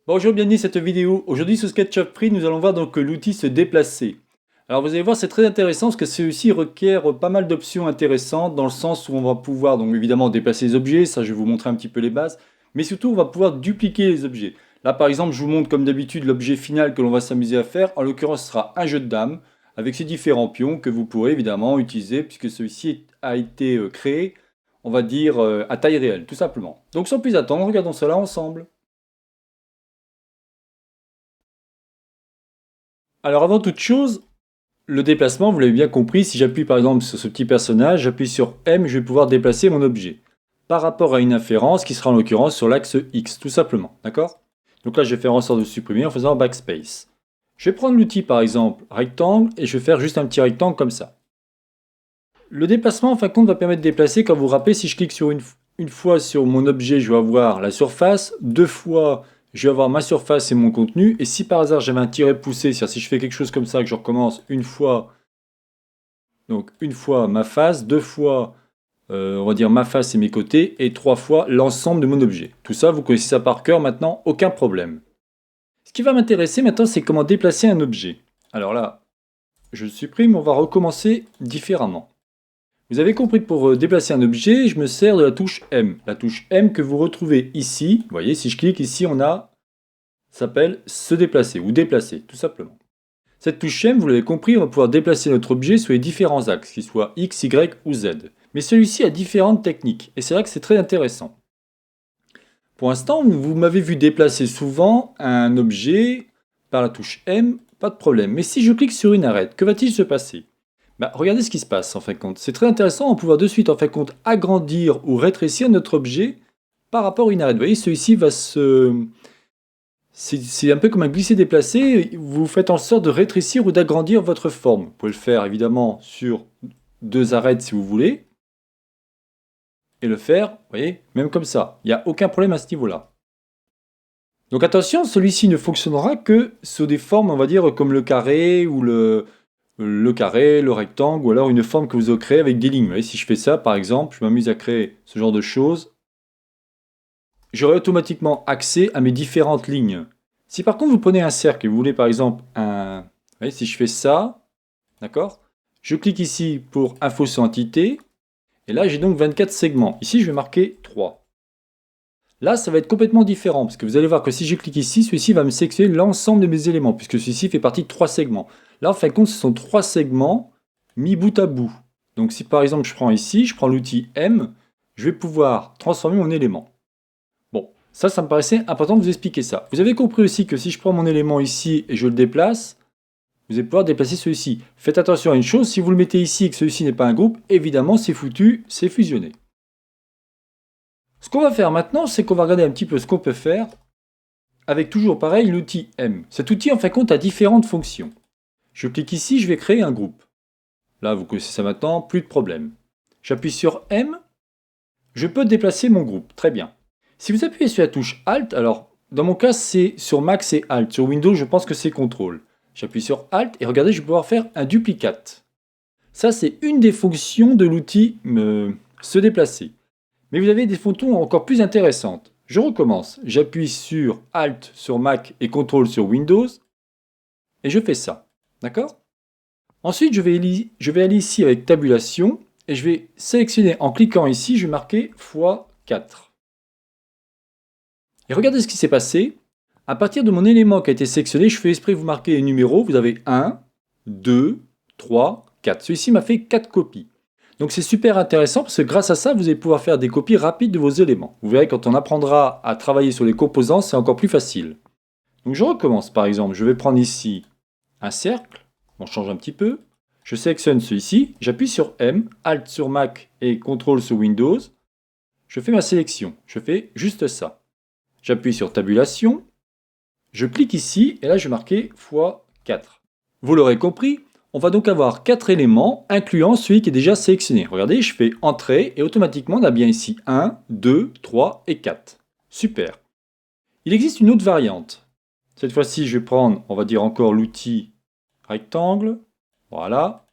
Bonjour, bienvenue à cette vidéo. Aujourd'hui sur SketchUp Free, nous allons voir donc l'outil se déplacer. Alors vous allez voir, c'est très intéressant parce que celui-ci requiert pas mal d'options intéressantes dans le sens où on va pouvoir donc évidemment déplacer les objets, ça je vais vous montrer un petit peu les bases, mais surtout on va pouvoir dupliquer les objets. Là par exemple, je vous montre comme d'habitude l'objet final que l'on va s'amuser à faire. En l'occurrence, ce sera un jeu de dames avec ses différents pions que vous pourrez évidemment utiliser puisque celui-ci a été créé, on va dire, à taille réelle, tout simplement. Donc sans plus attendre, regardons cela ensemble. Alors avant toute chose, le déplacement, vous l'avez bien compris, si j'appuie par exemple sur ce petit personnage, j'appuie sur M, je vais pouvoir déplacer mon objet par rapport à une inférence qui sera en l'occurrence sur l'axe X, tout simplement, d'accord? Donc là, je vais faire en sorte de supprimer en faisant backspace. Je vais prendre l'outil par exemple rectangle et je vais faire juste un petit rectangle comme ça. Le déplacement, en fin de compte, va permettre de déplacer, quand vous vous rappelez, si je clique sur une fois sur mon objet, je vais avoir la surface, deux fois, je vais avoir ma surface et mon contenu, et si par hasard j'avais un tiret poussé, c'est-à-dire si je fais quelque chose comme ça, que je recommence une fois, donc une fois ma face, deux fois, on va dire ma face et mes côtés, et trois fois l'ensemble de mon objet. Tout ça, vous connaissez ça par cœur maintenant, aucun problème. Ce qui va m'intéresser maintenant, c'est comment déplacer un objet. Alors là, je le supprime, on va recommencer différemment. Vous avez compris que pour déplacer un objet, je me sers de la touche M. La touche M que vous retrouvez ici. Vous voyez, si je clique ici, on a, ça s'appelle se déplacer ou déplacer, tout simplement. Cette touche M, vous l'avez compris, on va pouvoir déplacer notre objet sur les différents axes, qu'ils soient X, Y ou Z. Mais celui-ci a différentes techniques, et c'est là que c'est très intéressant. Pour l'instant, vous m'avez vu déplacer souvent un objet par la touche M, pas de problème. Mais si je clique sur une arête, que va-t-il se passer? Regardez ce qui se passe en fin de compte. C'est très intéressant, on va pouvoir de suite en fin de compte agrandir ou rétrécir notre objet par rapport à une arête. Vous voyez, celui-ci va se... C'est un peu comme un glisser-déplacer, vous faites en sorte de rétrécir ou d'agrandir votre forme. Vous pouvez le faire évidemment sur deux arêtes si vous voulez, et le faire, vous voyez, même comme ça. Il n'y a aucun problème à ce niveau-là. Donc attention, celui-ci ne fonctionnera que sur des formes, on va dire, comme le carré ou le carré, le rectangle, ou alors une forme que vous avez créée avec des lignes. Vous voyez, si je fais ça, par exemple, je m'amuse à créer ce genre de choses, j'aurai automatiquement accès à mes différentes lignes. Si par contre vous prenez un cercle et vous voulez par exemple un... Vous voyez, si je fais ça, d'accord? Je clique ici pour info sur entité, et là j'ai donc 24 segments. Ici je vais marquer 3. Là, ça va être complètement différent, parce que vous allez voir que si je clique ici, celui-ci va me sélectionner l'ensemble de mes éléments, puisque celui-ci fait partie de 3 segments. Là, en fin de compte, ce sont 3 segments mis bout à bout. Donc si par exemple je prends ici, je prends l'outil M, je vais pouvoir transformer mon élément. Bon, ça me paraissait important de vous expliquer ça. Vous avez compris aussi que si je prends mon élément ici et je le déplace, vous allez pouvoir déplacer celui-ci. Faites attention à une chose, si vous le mettez ici et que celui-ci n'est pas un groupe, évidemment c'est foutu, c'est fusionné. Ce qu'on va faire maintenant, c'est qu'on va regarder un petit peu ce qu'on peut faire avec toujours pareil l'outil M. Cet outil en fin de compte a différentes fonctions. Je clique ici, je vais créer un groupe. Là, vous connaissez ça maintenant, plus de problème. J'appuie sur M, je peux déplacer mon groupe, très bien. Si vous appuyez sur la touche Alt, alors dans mon cas c'est sur Mac c'est Alt, sur Windows je pense que c'est CTRL. J'appuie sur Alt et regardez, je vais pouvoir faire un duplicate. Ça c'est une des fonctions de l'outil se déplacer. Mais vous avez des fonctions encore plus intéressantes. Je recommence. J'appuie sur Alt sur Mac et CTRL sur Windows. Et je fais ça. D'accord? Ensuite, je vais aller ici avec tabulation. Et je vais sélectionner, en cliquant ici, je vais marquer x4. Et regardez ce qui s'est passé. À partir de mon élément qui a été sélectionné, je fais exprès de vous marquer les numéros. Vous avez 1, 2, 3, 4. Celui-ci m'a fait 4 copies. Donc c'est super intéressant parce que grâce à ça, vous allez pouvoir faire des copies rapides de vos éléments. Vous verrez, quand on apprendra à travailler sur les composants, c'est encore plus facile. Donc je recommence par exemple, je vais prendre ici un cercle, on change un petit peu, je sélectionne celui-ci, j'appuie sur M, Alt sur Mac et CTRL sur Windows, je fais ma sélection, je fais juste ça. J'appuie sur tabulation, je clique ici et là je vais marquer x4. Vous l'aurez compris, on va donc avoir 4 éléments, incluant celui qui est déjà sélectionné. Regardez, je fais Entrée et automatiquement on a bien ici 1, 2, 3 et 4. Super. Il existe une autre variante. Cette fois-ci, je vais prendre, on va dire encore l'outil rectangle. Voilà.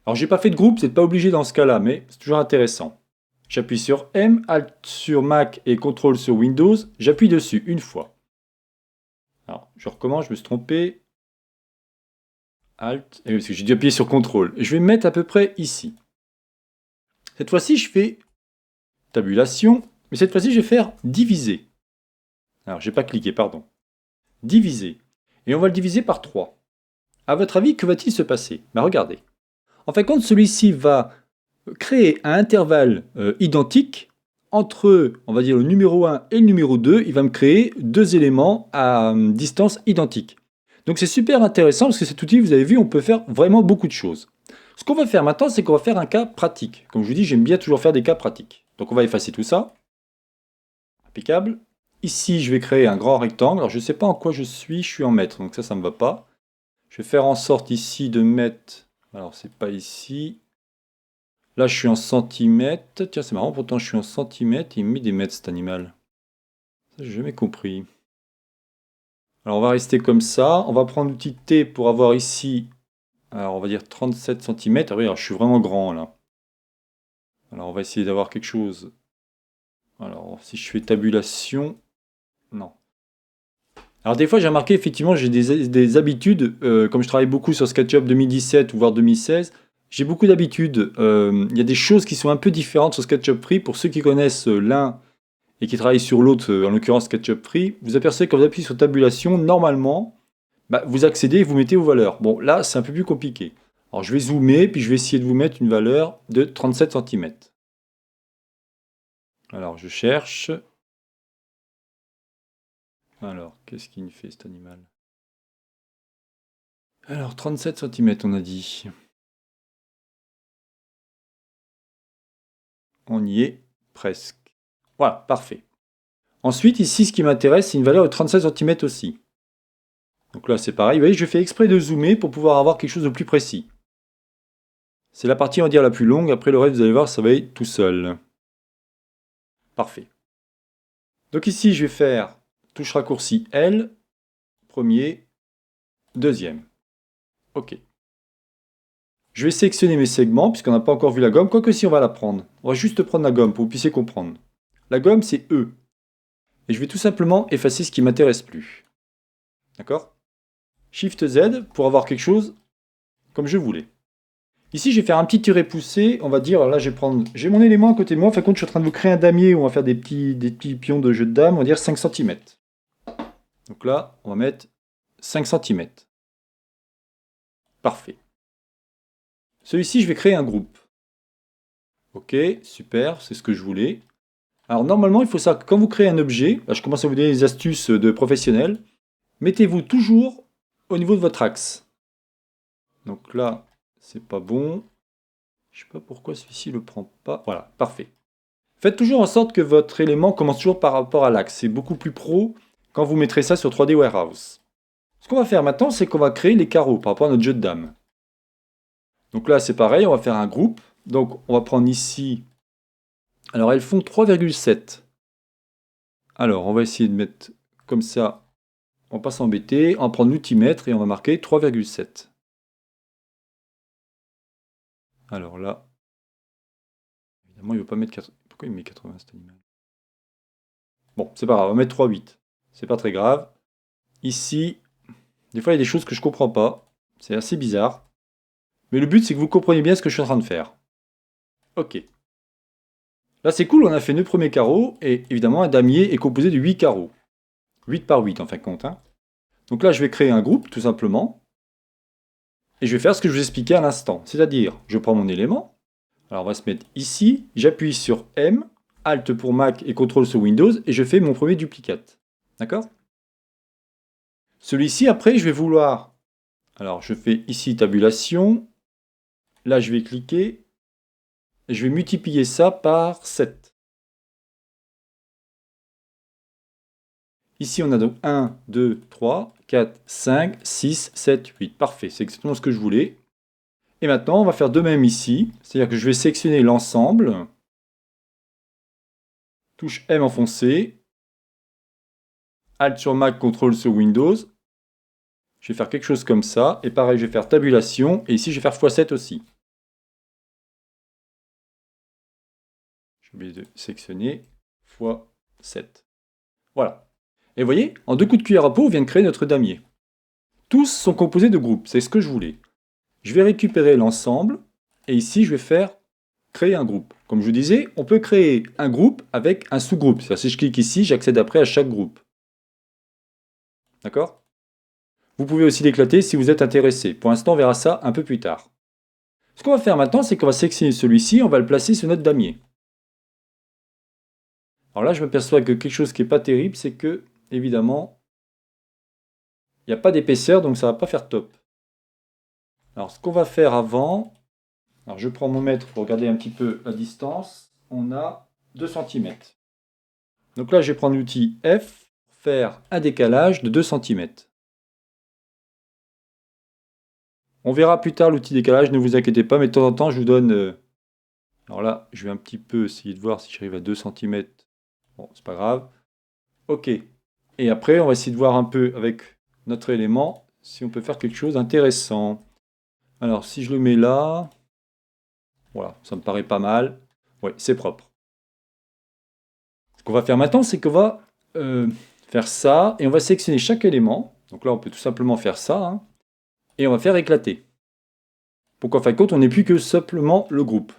Alors j'ai pas fait de groupe, vous n'êtes pas obligé dans ce cas-là, mais c'est toujours intéressant. J'appuie sur M, Alt sur Mac et CTRL sur Windows. J'appuie dessus une fois. Alors, je recommence, je me suis trompé. Alt, et parce que j'ai dû appuyer sur CTRL. Je vais me mettre à peu près ici. Cette fois-ci, je fais tabulation, mais cette fois-ci, je vais faire diviser. Alors, j'ai pas cliqué, pardon. Diviser. Et on va le diviser par 3. À votre avis, que va-t-il se passer? Regardez. En fin de compte, celui-ci va créer un intervalle identique entre, on va dire, le numéro 1 et le numéro 2. Il va me créer deux éléments à distance identique. Donc c'est super intéressant parce que cet outil, vous avez vu, on peut faire vraiment beaucoup de choses. Ce qu'on va faire maintenant, c'est qu'on va faire un cas pratique. Comme je vous dis, j'aime bien toujours faire des cas pratiques. Donc on va effacer tout ça. Impeccable. Ici, je vais créer un grand rectangle. Alors je ne sais pas en quoi je suis en mètres, donc ça ne me va pas. Je vais faire en sorte ici de mettre... Alors c'est pas ici. Là, je suis en centimètres. Tiens, c'est marrant, pourtant je suis en centimètres. Il me met des mètres cet animal. Ça, j'ai jamais compris. Alors on va rester comme ça. On va prendre l'outil T pour avoir ici... Alors on va dire 37 cm. Ah oui, alors je suis vraiment grand là. Alors on va essayer d'avoir quelque chose. Alors si je fais tabulation... Non. Alors des fois j'ai remarqué effectivement j'ai des habitudes, comme je travaille beaucoup sur SketchUp 2017 ou voire 2016, j'ai beaucoup d'habitudes. Il y a des choses qui sont un peu différentes sur SketchUp Free. Pour ceux qui connaissent l'un et qui travaillent sur l'autre, en l'occurrence SketchUp Free, vous apercevez que quand vous appuyez sur tabulation, normalement, vous accédez et vous mettez vos valeurs. Bon là c'est un peu plus compliqué. Alors je vais zoomer, puis je vais essayer de vous mettre une valeur de 37 cm. Alors je cherche. Alors, qu'est-ce qu'il me fait cet animal? Alors, 37 cm on a dit. On y est presque. Voilà, parfait. Ensuite, ici, ce qui m'intéresse, c'est une valeur de 37 cm aussi. Donc là, c'est pareil. Vous voyez, je fais exprès de zoomer pour pouvoir avoir quelque chose de plus précis. C'est la partie, on va dire, la plus longue. Après, le reste, vous allez voir, ça va être tout seul. Parfait. Donc ici, je vais faire touche raccourci L, premier, deuxième. OK. Je vais sélectionner mes segments, puisqu'on n'a pas encore vu la gomme, quoique si on va la prendre. On va juste prendre la gomme pour que vous puissiez comprendre. La gomme, c'est E. Et je vais tout simplement effacer ce qui ne m'intéresse plus. D'accord? Shift Z pour avoir quelque chose comme je voulais. Ici, je vais faire un petit tiret poussé. On va dire, là, j'ai mon élément à côté de moi. En fin de compte, je suis en train de vous créer un damier où on va faire des petits pions de jeu de dames. On va dire 5 cm. Donc là, on va mettre 5 cm. Parfait. Celui-ci, je vais créer un groupe. Ok, super, c'est ce que je voulais. Alors normalement, il faut savoir que quand vous créez un objet, là je commence à vous donner des astuces de professionnels, mettez-vous toujours au niveau de votre axe. Donc là, c'est pas bon. Je sais pas pourquoi celui-ci le prend pas. Voilà, parfait. Faites toujours en sorte que votre élément commence toujours par rapport à l'axe. C'est beaucoup plus pro quand vous mettrez ça sur 3D Warehouse. Ce qu'on va faire maintenant, c'est qu'on va créer les carreaux par rapport à notre jeu de dames. Donc là, c'est pareil, on va faire un groupe. Donc on va prendre ici... Alors elles font 3,7. Alors on va essayer de mettre comme ça. On va pas s'embêter. On va prendre l'outimètre et on va marquer 3,7. Alors là... Évidemment, il ne veut pas mettre 80. Pourquoi il met 80 cet animal? Bon, c'est pas grave, on va mettre 3,8. C'est pas très grave. Ici, des fois il y a des choses que je comprends pas. C'est assez bizarre. Mais le but c'est que vous compreniez bien ce que je suis en train de faire. Ok. Là c'est cool, on a fait 9 premiers carreaux. Et évidemment, un damier est composé de 8 carreaux. 8 par 8 en fin de compte. Hein. Donc là je vais créer un groupe, tout simplement. Et je vais faire ce que je vous expliquais à l'instant. C'est-à-dire, je prends mon élément. Alors on va se mettre ici. J'appuie sur M. Alt pour Mac et CTRL sur Windows. Et je fais mon premier duplicate. D'accord? Celui-ci, après, je vais vouloir... Alors, je fais ici tabulation. Là, je vais cliquer. Et je vais multiplier ça par 7. Ici, on a donc 1, 2, 3, 4, 5, 6, 7, 8. Parfait, c'est exactement ce que je voulais. Et maintenant, on va faire de même ici. C'est-à-dire que je vais sélectionner l'ensemble. Touche M enfoncée. Alt sur Mac, CTRL sur Windows. Je vais faire quelque chose comme ça. Et pareil, je vais faire tabulation. Et ici, je vais faire x7 aussi. j'ai oublié de sélectionner, fois 7. Voilà. Et vous voyez, en 2 coups de cuillère à peau, on vient de créer notre damier. Tous sont composés de groupes, c'est ce que je voulais. Je vais récupérer l'ensemble, et ici je vais faire créer un groupe. Comme je vous disais, on peut créer un groupe avec un sous-groupe. C'est-à-dire si je clique ici, j'accède après à chaque groupe. D'accord? Vous pouvez aussi l'éclater si vous êtes intéressé. Pour l'instant, on verra ça un peu plus tard. Ce qu'on va faire maintenant, c'est qu'on va sélectionner celui-ci, on va le placer sur notre damier. Alors là, je m'aperçois que quelque chose qui n'est pas terrible, c'est que, évidemment, il n'y a pas d'épaisseur, donc ça ne va pas faire top. Alors, ce qu'on va faire avant, alors je prends mon mètre pour regarder un petit peu la distance, on a 2 cm. Donc là, je vais prendre l'outil F, faire un décalage de 2 cm. On verra plus tard l'outil décalage, ne vous inquiétez pas, mais de temps en temps, je vous donne... Alors là, je vais un petit peu essayer de voir si j'arrive à 2 cm. Bon, c'est pas grave. Ok. Et après, on va essayer de voir un peu avec notre élément si on peut faire quelque chose d'intéressant. Alors, si je le mets là... Voilà, ça me paraît pas mal. Oui, c'est propre. Ce qu'on va faire maintenant, c'est qu'on va faire ça, et on va sélectionner chaque élément. Donc là, on peut tout simplement faire ça, hein, et on va faire éclater. Pour qu'en fin de compte, on n'ait plus que simplement le groupe.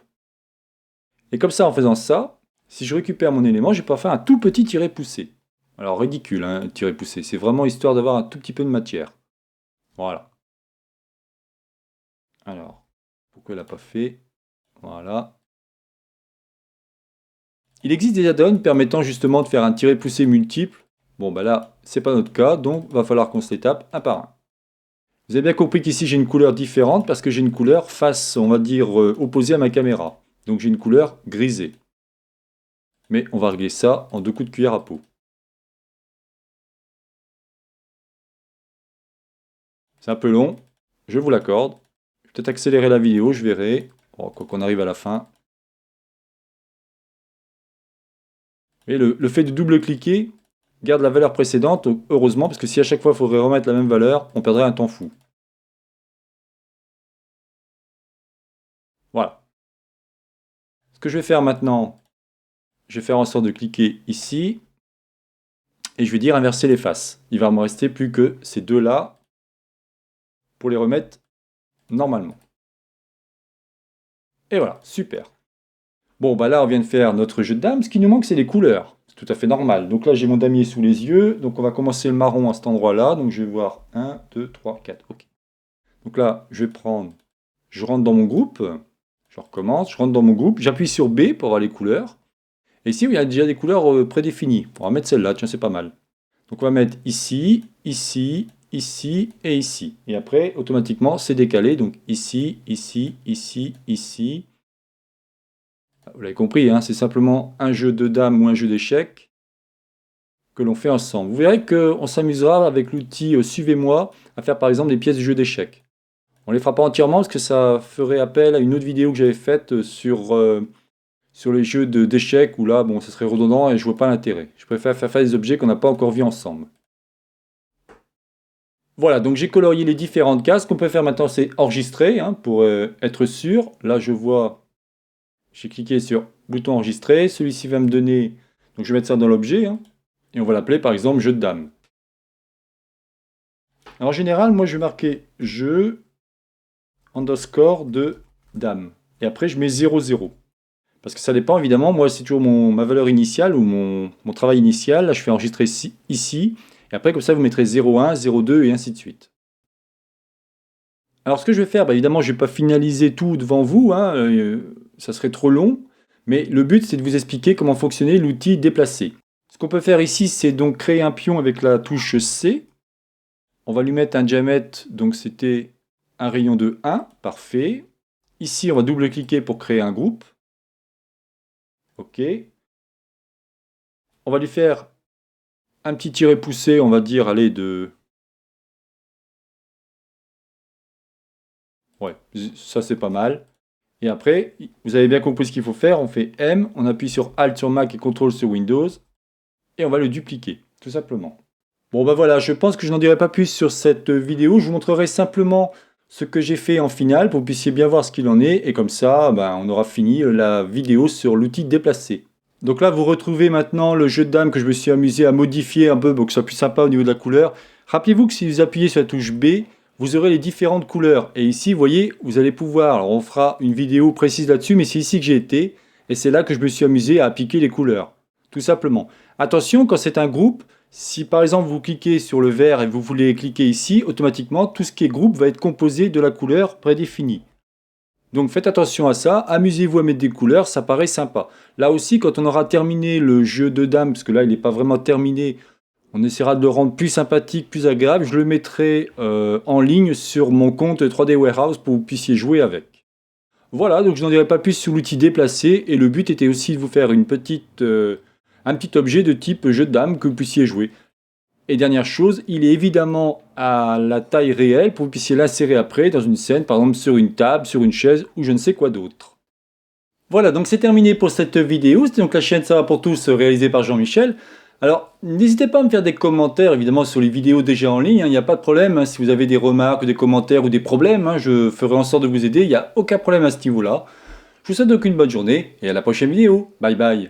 Et comme ça, en faisant ça, si je récupère mon élément, je vais pouvoir faire un tout petit tiré poussé. Alors ridicule, hein, tiré poussé. C'est vraiment histoire d'avoir un tout petit peu de matière. Voilà. Alors, pourquoi elle n'a pas fait? Voilà. Il existe des add-ons permettant justement de faire un tiré poussé multiple. Bon, bah là, c'est pas notre cas, donc il va falloir qu'on se les tape un par un. Vous avez bien compris qu'ici j'ai une couleur différente parce que j'ai une couleur face, on va dire, opposée à ma caméra. Donc j'ai une couleur grisée. Mais on va régler ça en 2 coups de cuillère à peau. C'est un peu long, je vous l'accorde. Je vais peut-être accélérer la vidéo, je verrai. Bon, quoi qu'on arrive à la fin. Et le fait de double-cliquer garde la valeur précédente, heureusement, parce que si à chaque fois il faudrait remettre la même valeur, on perdrait un temps fou. Voilà. Ce que je vais faire maintenant, je vais faire en sorte de cliquer ici, et je vais dire inverser les faces. Il va me rester plus que ces deux-là pour les remettre normalement. Et voilà, super. Bon, bah là, on vient de faire notre jeu de dames. Ce qui nous manque, c'est les couleurs. C'est tout à fait normal. Donc là, j'ai mon damier sous les yeux. Donc on va commencer le marron à cet endroit-là. Donc je vais voir 1, 2, 3, 4. Ok. Donc là, je vais prendre... Je rentre dans mon groupe. Je recommence. Je rentre dans mon groupe. J'appuie sur B pour avoir les couleurs. Et ici, il y a déjà des couleurs prédéfinies. On va mettre celle-là. Tiens, c'est pas mal. Donc on va mettre ici, ici, ici et ici. Et après, automatiquement, c'est décalé. Donc ici, ici, ici, ici. Vous l'avez compris, hein, c'est simplement un jeu de dames ou un jeu d'échecs que l'on fait ensemble. Vous verrez qu'on s'amusera avec l'outil Suivez-moi à faire par exemple des pièces de jeu d'échecs. On ne les fera pas entièrement parce que ça ferait appel à une autre vidéo que j'avais faite sur les jeux d'échecs où là, bon, ça serait redondant et je ne vois pas l'intérêt. Je préfère faire des objets qu'on n'a pas encore vus ensemble. Voilà, donc j'ai colorié les différentes cases. Ce qu'on peut faire maintenant, c'est enregistrer hein, pour être sûr. Là, je vois... J'ai cliqué sur bouton enregistrer. Celui-ci va me donner... Donc je vais mettre ça dans l'objet. Hein, et on va l'appeler par exemple jeu de dames. Alors, en général, moi je vais marquer jeu underscore de dames. Et après je mets 0,0. Parce que ça dépend évidemment. Moi c'est toujours ma valeur initiale ou mon travail initial. Là je fais enregistrer ici. Et après comme ça vous mettrez 0,1, 0,2 et ainsi de suite. Alors ce que je vais faire, bah, évidemment je ne vais pas finaliser tout devant vous. Hein, ça serait trop long. Mais le but, c'est de vous expliquer comment fonctionnait l'outil déplacer. Ce qu'on peut faire ici, c'est donc créer un pion avec la touche C. On va lui mettre un diamètre, donc c'était un rayon de 1, parfait. Ici, on va double-cliquer pour créer un groupe. OK. On va lui faire un petit tiré poussé, on va dire, allez, de... Ouais, ça c'est pas mal. Et après, vous avez bien compris ce qu'il faut faire. On fait M, on appuie sur Alt sur Mac et CTRL sur Windows. Et on va le dupliquer, tout simplement. Bon bah voilà, je pense que je n'en dirai pas plus sur cette vidéo. Je vous montrerai simplement ce que j'ai fait en finale pour que vous puissiez bien voir ce qu'il en est. Et comme ça, ben, on aura fini la vidéo sur l'outil déplacer. Donc là, vous retrouvez maintenant le jeu de dames que je me suis amusé à modifier un peu pour que ce soit plus sympa au niveau de la couleur. Rappelez-vous que si vous appuyez sur la touche B, vous aurez les différentes couleurs. Et ici, vous voyez, vous allez pouvoir, alors on fera une vidéo précise là-dessus, mais c'est ici que j'ai été. Et c'est là que je me suis amusé à appliquer les couleurs. Tout simplement. Attention, quand c'est un groupe, si par exemple vous cliquez sur le vert et vous voulez cliquer ici, automatiquement, tout ce qui est groupe va être composé de la couleur prédéfinie. Donc faites attention à ça, amusez-vous à mettre des couleurs, ça paraît sympa. Là aussi, quand on aura terminé le jeu de dames, parce que là il n'est pas vraiment terminé, on essaiera de le rendre plus sympathique, plus agréable, je le mettrai en ligne sur mon compte 3D Warehouse pour que vous puissiez jouer avec. Voilà, donc je n'en dirai pas plus sur l'outil déplacer, et le but était aussi de vous faire un petit objet de type jeu de dames que vous puissiez jouer. Et dernière chose, il est évidemment à la taille réelle pour que vous puissiez l'insérer après dans une scène, par exemple sur une table, sur une chaise ou je ne sais quoi d'autre. Voilà, donc c'est terminé pour cette vidéo. C'était donc la chaîne Ça va pour tous réalisée par Jean-Michel. Alors, n'hésitez pas à me faire des commentaires, évidemment, sur les vidéos déjà en ligne. Il n'y a pas de problème. Si vous avez des remarques, des commentaires ou des problèmes, je ferai en sorte de vous aider. Il n'y a aucun problème à ce niveau-là. Je vous souhaite donc une bonne journée et à la prochaine vidéo. Bye bye.